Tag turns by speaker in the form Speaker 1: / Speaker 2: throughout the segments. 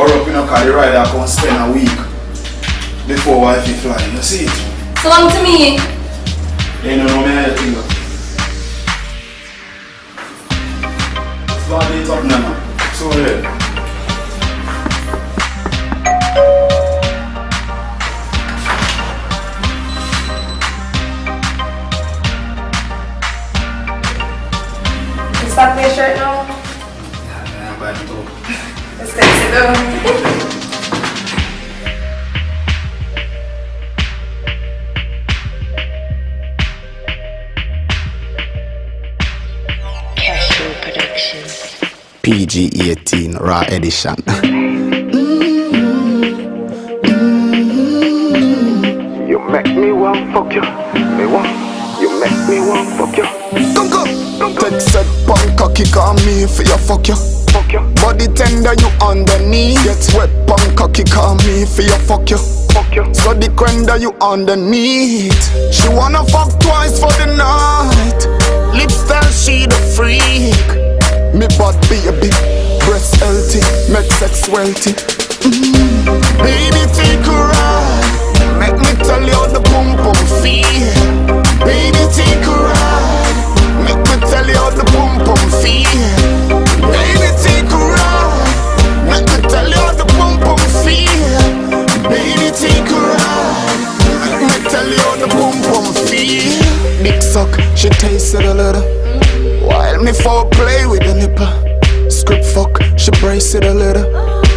Speaker 1: Or up in a car, the rider can spend a week before wifey fly. You see it?
Speaker 2: So long to me.
Speaker 1: You don't know me how you think. Start it up now. So yeah.
Speaker 2: Stop your shirt now.
Speaker 1: Yeah, I'm buying it all.
Speaker 2: Let's take it down.
Speaker 3: PG-18 Raw Edition.
Speaker 4: You make me want fuck you. You make me want fuck you.
Speaker 3: Come. Take set punk cocky, call me for your fuck you.
Speaker 4: Fuck you.
Speaker 3: Body tender, you underneath. Get wet punk cocky, call me for your fuck you.
Speaker 4: Fuck you.
Speaker 3: So the crender, you underneath. She wanna fuck twice for the night. Lip style, she the freak. Me bad baby, breast healthy, make sex wealthy. Baby, take a ride. Make me tell you how the boom boom feel. Baby, take a ride. Make me tell you how the boom boom feel. Baby, take a ride. Make me tell you how the boom boom feel. Baby, take a ride. Make me tell you how the boom boom feel. Dick suck, she tasted a little. While me foreplay with the nipple. Script fuck, she brace it a little.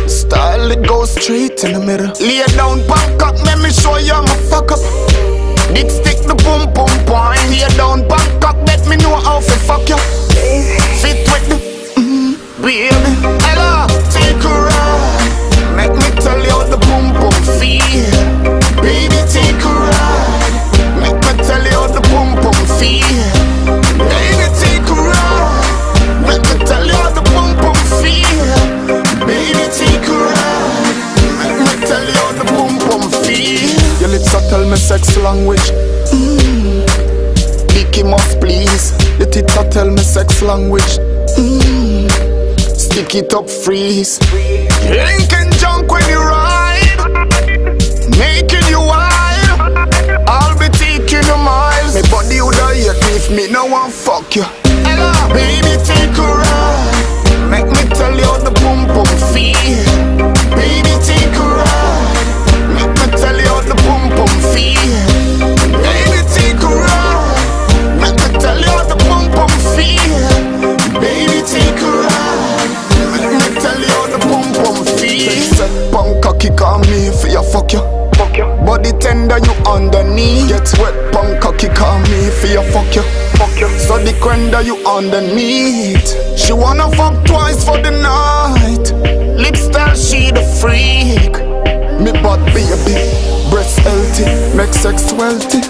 Speaker 3: Style it goes straight in the middle. Lay down, back up, let me show you I'm a fuck up. Dick stick the boom boom point. Lay down, back up, let me know how to fuck you. Fit with the baby. Hello, take a ride. Make me tell you how the boom boom feel. Baby, take a ride. Make me tell you how the boom boom feel. Baby, take a ride. Make me tell you how the boom boom feel. Baby, take a ride. Make me tell you how the boom boom feel. Your lips are tell me sex language. Dicky must please. Your tits are tell me sex language. Stick it up, freeze. Drink and junk when you ride. Making you wild. I'll be taking you miles. My body would hate me if me no one fuck you. Hello, baby, take a ride. Make me tell you how the boom boom feel. Baby, take a ride. Make me tell you how the boom boom feel. Baby, take a ride. Make me tell you how the boom boom feel. Baby, take a ride. Make me tell you how the boom boom feel. Set punk cocky, call me for your fuck you.
Speaker 4: Fuck you.
Speaker 3: Body tender, you underneath. Get wet, punk cocky, call me for your fuck you.
Speaker 4: Fuck you.
Speaker 3: So the crender, you underneath. She wanna fuck twice for the night. Lip style, she the freak. Me bad baby, breast healthy, make sex wealthy.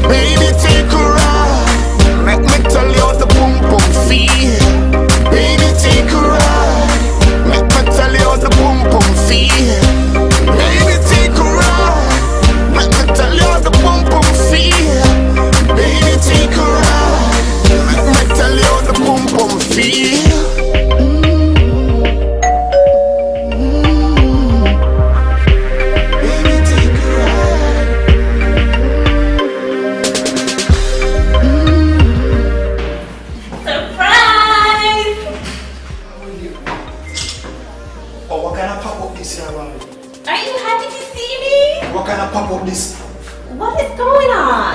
Speaker 3: Baby, take a ride. Make me tell you how the boom boom feel. Baby, take a ride. Make me tell you how the boom boom feel. Baby, take a ride. Make me tell you how the boom boom feel. Baby, take a ride. Make me tell you how the boom boom feel. Baby, take a ride.
Speaker 2: Surprise!
Speaker 1: Oh, what kind of pop-up this here, man?
Speaker 2: Are you happy to see me?
Speaker 1: What kind of pop-up this?
Speaker 2: What is going on?